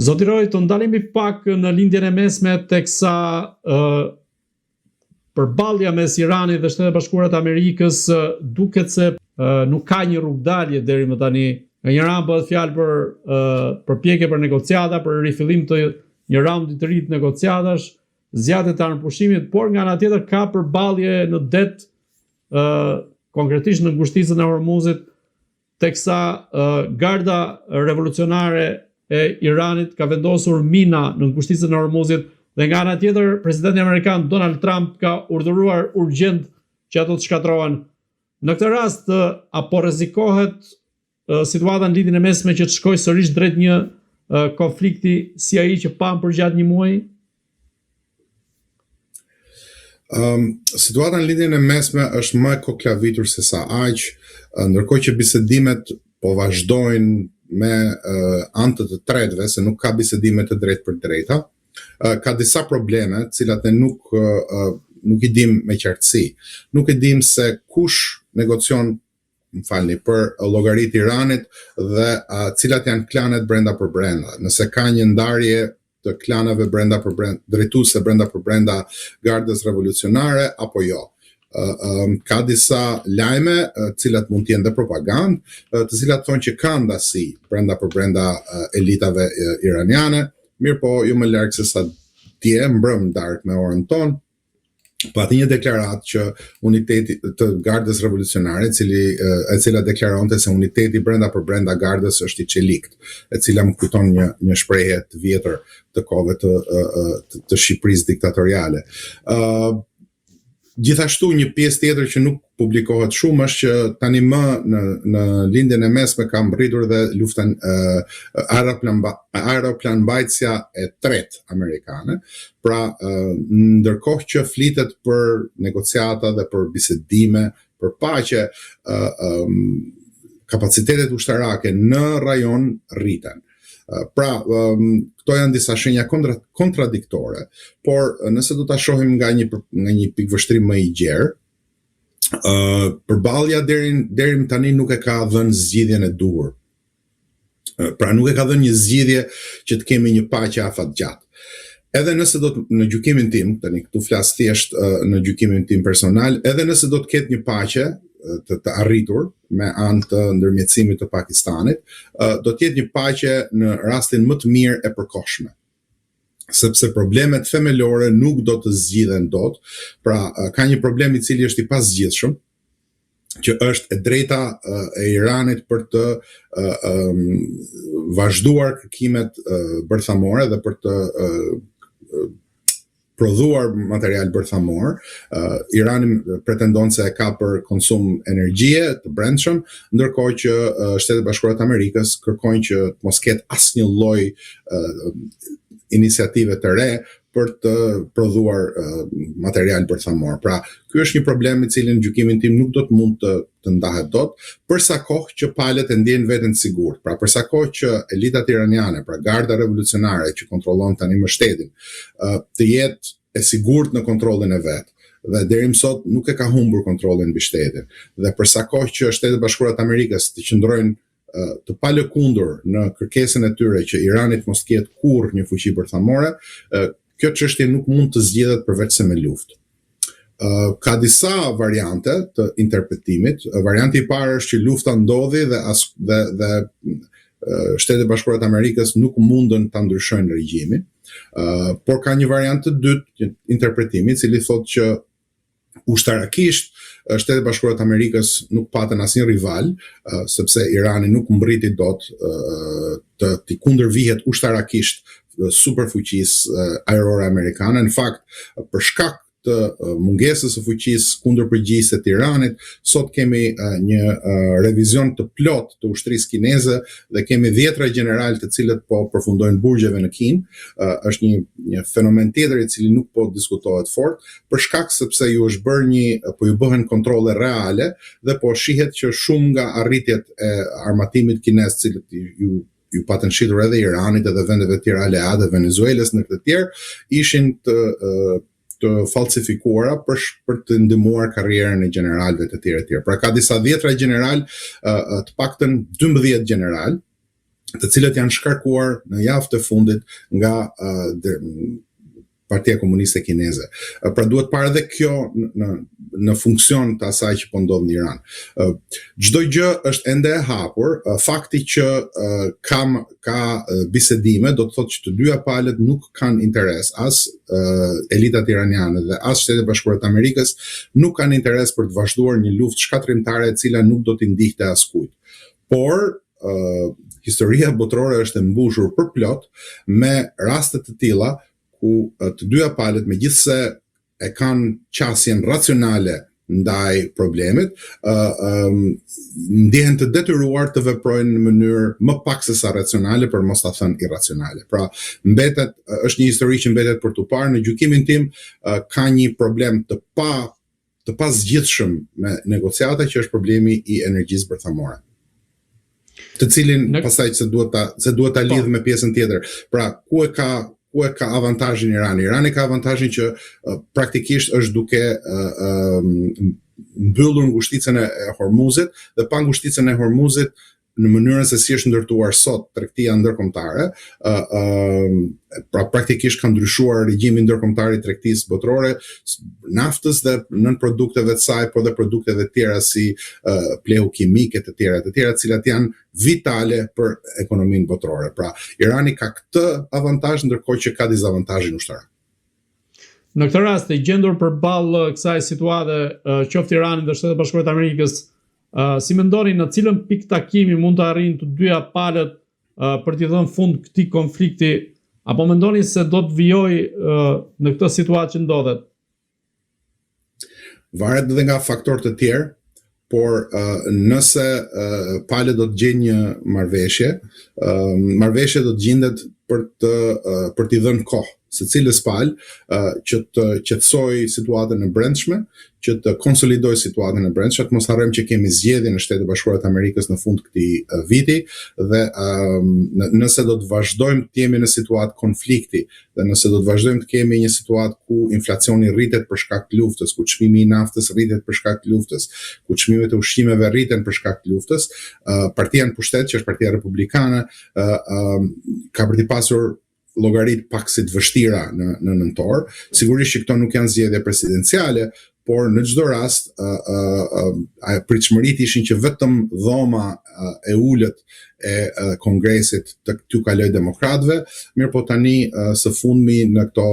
Zoti Roy, të ndalemi pak në lindjen e mesme teksa përballja mes Iranit dhe Shtetet Bashkuara të Amerikës duket se nuk ka një rrugdalje deri më tani. Në një raund bëhet fjalë për përpjekje për negociata, për rifillim të një raundi të ri të negociatash, zgjatje të armëpushimit, por nga ana tjetër ka përballje në det konkretisht në ngushticën e Hormuzit, teksa garda revolucionare e Iranit ka vendosur mina në ngushticën e Hormuzit dhe nga ana tjetër presidenti amerikan Donald Trump ka urdhëruar urgjent që ato të shkatrohen. Në këtë rast apo rrezikohet situata në lidhjen e mesme që të shkojë sërish drejt një konflikti si ai që pam përgjatë një muaji? Situata në lidhjen e mesme është më e koklavitur se sa aq, ndërkohë që bisedimet po vazhdojnë me anë të tretëve, se nuk ka bisedime të drejtë për drejta. Ka disa probleme, të cilat ne nuk i dim me qartësi. Nuk i dim se kush negocion për llogaritë Iranit dhe cilat janë klanet brenda për brenda. Nëse ka një ndarje të klaneve drejtuese brenda për brenda gardës revolucionare apo jo. Ka disa lajme cilat mund të jenë dhe propagandë, të cilat thonë që ka ndasi brenda për brenda elitave iraniane, mirë po jo më larg se sa dje mbrëm darkë me orën tonë. Pati një deklarat që uniteti të gardës revolucionare, e cila deklaronte se uniteti brenda për brenda gardës është i çelikt, e cila më kujton një shprehje të vjetër të kohëve të Shqipërisë diktatoriale. Gjithashtu një pjesë tjetër që nuk publikohet shumë është që tani më në lindjen e mesme ka mbërritur dhe luftën aeroplanmbajtësja e tretë amerikane. Pra, ndërkohë që flitet për negociata dhe për bisedime, për paqe, kapacitetet ushtarake në rajon rriten. Pra, këto janë disa shenja kontradiktore, por nëse do ta shohim nga një pikëvështrim më i gjerë, përballja deri tani nuk e ka dhënë zgjidhjen e duhur. Pra nuk e ka dhënë një zgjidhje që të kemi një paqe afatgjatë. Edhe nëse në gjykimin tim, tani këtu flas thjesht në gjykimin tim personal, edhe nëse do të ketë një paqe të arritur me anë të ndërmjetësimit të Pakistanit, do të jetë një paqe në rastin më të mirë e përkohshme. Sepse problemet themelore nuk do të zgjidhen dot. Pra, ka një problem i cili është i pazgjidhshëm, që është e drejta e Iranit për të vazhduar kërkimet bërthamore dhe për të prodhuar material bërthamor. Irani pretendon se e ka për konsum energjie të brendshëm, ndërkohë që Shtetet Bashkuara të Amerikës kërkojnë që mos ketë asnjë lloj iniciative të re për të prodhuar material bërthamor. Pra, ky është një problem i cili në gjykimin tim nuk do të mund të ndahet dot, përsa kohë që palët e ndjejnë veten të sigurt. Pra, përsa kohë që elitat iraniane, pra garda revolucionare që kontrollon tani mbështetin, të jetë e sigurt në kontrollin e vet. Dhe deri më sot nuk e ka humbur kontrollin mbi shtetin. Dhe përsa kohë që Shtetet Bashkuara të Amerikës të qëndrojnë të palëkundur në kërkesën e tyre që Iranit mos ketë kurrë një fuqi bërthamore, kjo çështje nuk mund të zgjidhet përveç se me luftë. Ka disa variante të interpretimit. Varianti i parë është që lufta ndodhi dhe Shtetet Bashkuara të Amerikës nuk mundën ta ndryshojnë regjimin. Por ka një variant të dytë interpretimi, i cili thotë që ushtarakisht Shtetet Bashkuara të Amerikës nuk patën asnjë rival, sepse Irani nuk mbriti dot të kundërvihet ushtarakisht superfuqisë ajrore amerikane. Në fakt, për shkak të mungesës së fuqisë kundërpërgjegjëse të Iranit, sot kemi një revizion të plot të ushtrisë kineze dhe kemi 10 general të cilët po përfundojnë burgjeve në Kinë. Është një fenomen tjetër i cili nuk po diskutohet fort, për shkak sepse ju bëhen kontrolle reale dhe po shihet që shumë nga arritjet e armatimit kinez, cilët ju patën shitur edhe Iranit edhe vendeve tjera aleate, Venezuelës në këtë tjerë, ishin të falsifikuara për të ndihmuar karrierën e generalëve të tjerë. Pra ka disa 10 general, të paktën 12 general, të cilët janë shkarkuar në javë të fundit nga Partia Komuniste Kineze. Pra duhet parë edhe kjo në funksion të asaj që po ndodh në Iran. Çdo gjë është ende e hapur. Fakti që ka bisedime do të thotë që të dyja palët nuk kanë interes, as elitat iraniane dhe as Shtetet e Bashkuara të Amerikës nuk kanë interes për të vazhduar një luftë shkatrimtare e cila nuk do t'i ndihte askujt. Por historia botërore është e mbushur përplot me raste të tilla ku të dyja palët megjithse e kanë qasjen racionale ndaj problemit, ndihen të detyruar të veprojnë në mënyrë më pak se sa racionale, për mos ta thënë irracionale. Pra, është një histori që mbetet për tu parë. Në gjykimin tim ka një problem të pasgjithshëm me negociata, që është problemi i energjisë bërthamore, të cilin pastaj se duhet ta lidh me pjesën tjetër. Pra, ku e ka avantazhin Irani? Irani ka avantazhin që praktikisht është duke mbyllur ngushticën e Hormuzit, dhe pa ngushticën e Hormuzit në mënyrën se si është ndërtuar sot tregtia ndërkombëtare, pra praktikisht ka ndryshuar regjimi ndërkombëtar i tregtisë botërore, naftës dhe nën produkteve të saj, por dhe produkteve të tjera si plehu kimike të tjera, të cilat janë vitale për ekonominë botërore. Pra, Irani ka këtë avantazh, ndërkohë që ka dizavantazhin ushtarak. Në këtë rast, e gjendur përballë kësaj situate, qoftë Irani dhe Shtetet e Bashkuara të Amerikës, si mendoni në cilën pikë takimi mund të arrijnë të dyja palët për t'i dhënë fund këtij konflikti, apo mendoni se do të vijojë në këtë situatë që ndodhet? Varet edhe nga faktorë të tjerë, por nëse palët do të gjejnë një marrëveshje do të gjendet për t'i dhënë kohë secilës palë që të qetësoj situatën e brendshme, që të konsolidoj situatën e brendshme. Mos harrojmë që kemi zgjedhjen në Shtetet e Bashkuara të Amerikës në fund këtij viti, dhe nëse do të vazhdojmë të jemi në situatë konflikti, dhe nëse do të vazhdojmë të kemi një situatë ku inflacioni rritet për shkak të luftës, ku çmimi i naftës rritet për shkak të luftës, ku çmimet e ushqimeve rriten për shkak të luftës, partia në pushtet, që është Partia Republikane, ka për t'i pasur llogarit pak si të vështira në nëntor. Sigurisht që këto nuk janë zgjedhje presidenciale, por në çdo rast pritshmëritë ishin që vetëm dhoma e ulët e Kongresit t'u kaloj demokratëve, mirë po tani së fundmi në këto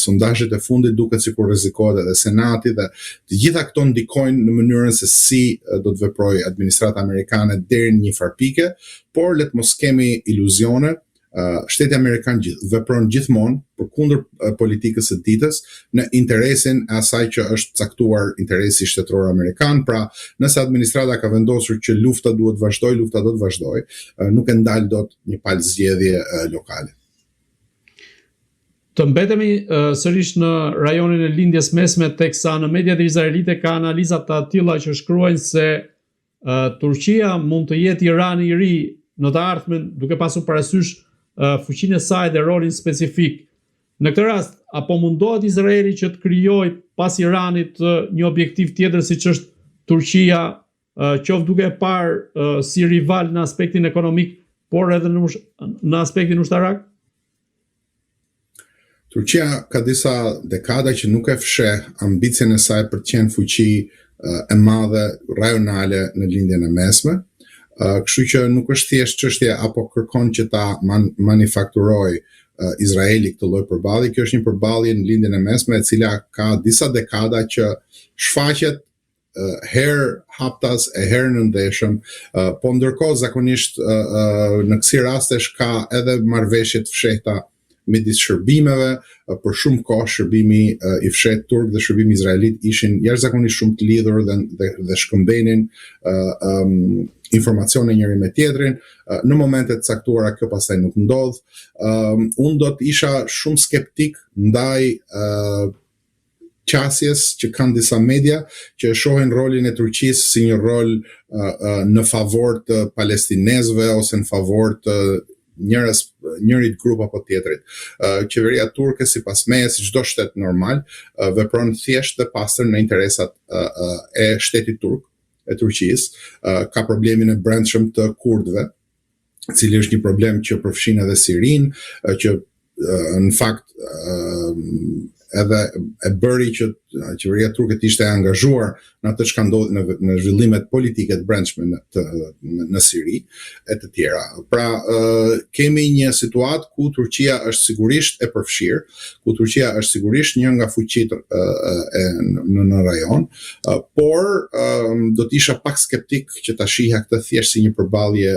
sondazhet e fundit duket sikur rrezikohet edhe Senati, dhe të gjitha këto ndikojnë në mënyrën se si do të veprojë administrata amerikane deri në një farë pike, por le të mos kemi iluzione. Shteti Amerikan vepron gjithmonë përkundër politikës së ditës në interesin e asaj që është caktuar interesi shtetëror amerikan. Pra, nëse administrata ka vendosur që lufta duhet vazhdoj, lufta do të vazhdoj, nuk e ndal dot një palë zgjedhje lokale. Të mbetemi sërish në rajonin e lindjes mesme, teksa në mediat izraelite ka analiza të tilla që shkruajnë se Turqia mund të jetë Irani i ri në të ardhmen, duke pasur parasysh fuqinë e saj dhe rolin specifik. Në këtë rast, apo mundohet Izraeli që të krijojë pas Iranit një objektiv tjetër, siç është Turqia, qoftë duke parë si rival në aspektin ekonomik, por edhe në aspektin ushtarak? Turqia ka disa dekada që nuk e fsheh ambicien e saj për të qenë fuqi e madhe rajonale në lindjen e mesme. Kështu që nuk është thjesht çështje apo kërkon që ta manifakturoj Izraeli këtë lloj përballje. Kjo është një përballje në lindjen e mesme e cila ka disa dekada që shfaqet herë haptas e herë në ndeshëm, po ndërkohë zakonisht në kësi rastesh ka edhe marrëveshje të fshehta midis shërbimeve. Për shumë kohë shërbimi i fshehtë turk dhe shërbimi izraelit ishin jashtëzakonisht shumë të lidhur dhe shkëmbenin informacione njëri me tjetrin. Në momente të caktuara kjo pastaj nuk ndodh. Unë do të isha shumë skeptik ndaj qasjes që kanë disa media që shohin rolin e Turqisë si një rol në favor të palestinezëve ose në favor të njërit grup apo tjetrit. Qeveria turke sipas meje, si çdo shtet normal, vepron thjesht dhe pastër në interesat e shtetit turk, e Turqisë, ka problemin e brendshëm të kurdëve, cili është një problem që përfshin edhe Sirinë, që në fakt edhe e bëri që qeveria turke të ishte angazhuar në atë çka ndodhi në zhvillimet politike të brendshme në Siri e të tjera. Pra kemi një situatë ku Turqia është sigurisht e përfshirë, ku Turqia është sigurisht një nga fuqitë në rajon, por do të isha pak skeptik që ta shihja këtë thjesht si një përballje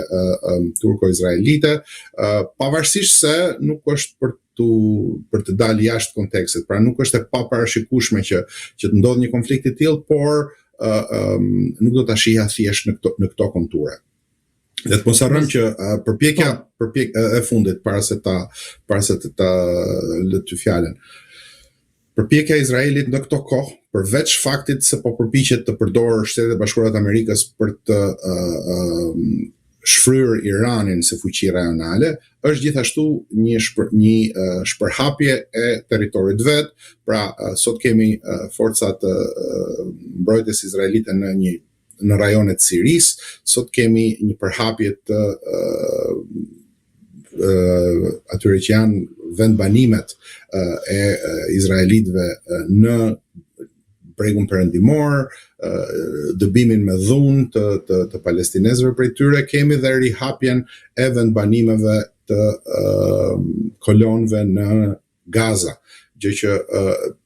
turko-izraelite, pavarësisht se nuk është për të dalë jashtë kontekstit. Pra nuk është e paparashikueshme që të ndodhë një konflikt i tillë, por nuk do ta shihja thjesht në këto konture. Dhe të mos harrojmë që përpjekja e fundit para se ta lë ty fjalën. Përpjekja e Izraelit në këto kohë, përveç faktit se po përpiqet të përdorë Shtetet e Bashkuara të Amerikës për të shfryrë Iranin si fuqi rajonale, është gjithashtu një shpërhapje e territorit vet. Pra sot kemi forcat mbrojtjes izraelite në rajonet e Sirisë, sot kemi një përhapje të atyre që janë vendbanimet e izraelitëve në bregun perëndimor, dëbimin me dhunë të palestinezëve prej tyre, kemi dhe rihapjen e vendbanimeve të kolonëve në Gaza, gjë që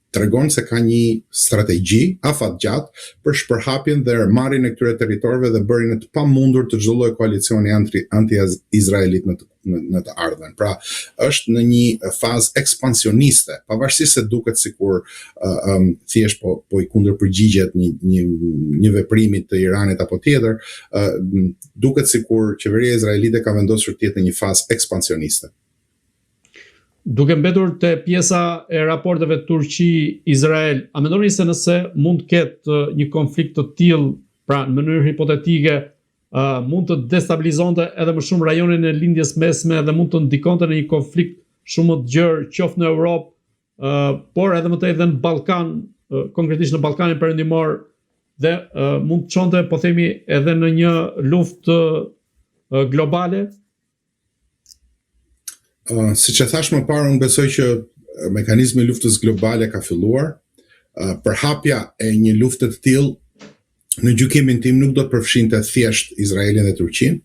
tregon se ka një strategji afatgjatë për shpërhapjen dhe marrjen e këtyre territorëve dhe bërjen e të pamundur të çdo lloj koalicioni anti-izraelit në të ardhmen. Pra, është në një fazë ekspansioniste, pavarësisht se duket sikur thjesht po i kundërpërgjigjet një veprimi të Iranit apo tjetër, duket sikur qeveria izraelite ka vendosur të jetë në një fazë ekspansioniste. Duke mbetur te pjesa e raporteve Turqi-Izrael, a mendoni se nëse mund të ketë një konflikt të tillë, pra në mënyrë hipotetike, mund të destabilizonte edhe më shumë rajonin e lindjes mesme dhe mund të ndikonte në një konflikt shumë të gjerë, qoftë në Europë, por edhe më tej edhe në Ballkan, konkretisht në Ballkanin Perëndimor, dhe mund të çonte, po themi, edhe në një luftë globale? Siç e thash më parë, unë besoj që mekanizmi i luftës globale ka filluar. Përhapja e një lufte të tillë në gjykimin tim nuk do të përfshinte thjesht Izraelin dhe Turqinë.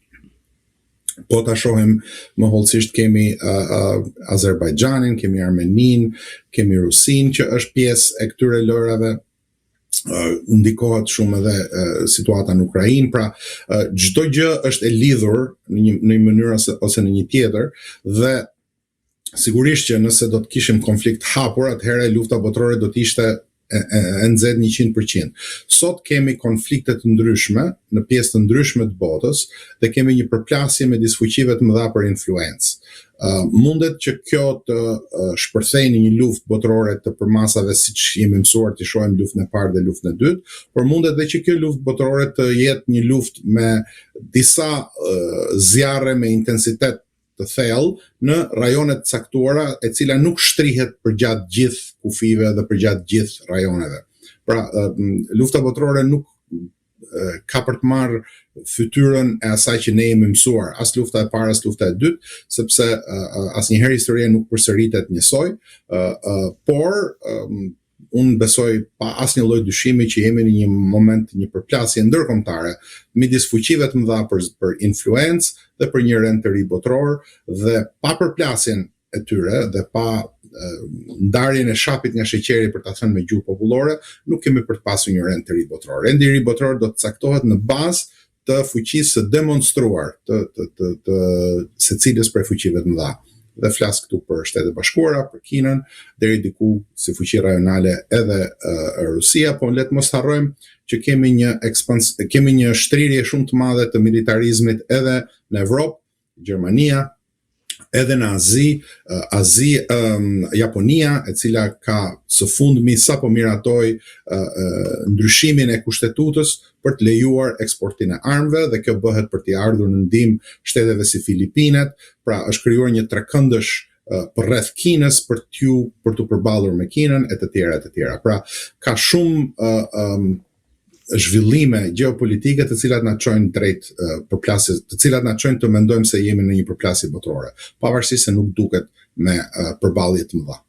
Po ta shohim më hollësisht, kemi Azerbajxhanin, kemi Armeninë, kemi Rusinë që është pjesë e këtyre lojrave. Ndikohet shumë edhe situata në Ukrainë, pra çdo gjë është e lidhur në një mënyrë ose në një tjetër, dhe sigurisht që nëse do të kishim konflikt hapur, atëherë lufta botërore do të ishte e nxehtë 100%. Sot kemi konflikte të ndryshme në pjesë të ndryshme të botës dhe kemi një përplasje me disfuqive të mëdha për influencë. Mundet që kjo të shpërthejë në një luftë botërore të përmasave, siç jemi mësuar të shohim luftën e parë dhe luftën e dytë, por mundet edhe që kjo luftë botërore të jetë një luftë me disa zjarre me intensitet të thellë në rajonet të caktuara, e cila nuk shtrihet përgjatë gjithë kufive dhe përgjatë gjithë rajoneve. Pra, lufta botërore nuk ka për të marrë fytyrën e asaj që ne jemi mësuar, as lufta e parë, as lufta e dytë, sepse asnjëherë historia nuk përsëritet njësoj, por unë besoj pa asnjë lloj dyshimi që jemi në një moment, një përplasje ndërkombëtare midis fuqive të mëdha për influencë dhe për një rend të ri botëror, dhe pa përplasjen e tyre dhe pa ndarjen e shapit nga sheqeri, për ta thënë me gjuhë popullore, nuk kemi për të pasur një rend të ri botëror. Rendi i ri botëror do të caktohet në bazë të fuqisë së demonstruar të secilës prej fuqive të mëdha. Dhe flas këtu për Shtetet e Bashkuara, për Kinën, deri diku si fuqi rajonale edhe Rusia, po le të mos harrojmë që kemi një shtrirje shumë të madhe të militarizmit edhe në Evropë, Gjermania, edhe në Azi, Japonia, e cila ka së fundmi sapo miratoi ndryshimin e kushtetutës për të lejuar eksportin e armëve, dhe kjo bëhet për t'i ardhur në ndihmë shteteve si Filipinet. Pra është krijuar një trekëndësh përreth Kinës për t'u përballur me Kinën e të tjera. Pra ka shumë zhvillime gjeopolitike të cilat na çojnë drejt përplasjes, të cilat na çojnë të mendojmë se jemi në një përplasje botërore, pavarësisht se nuk duket me përballje të mëdha.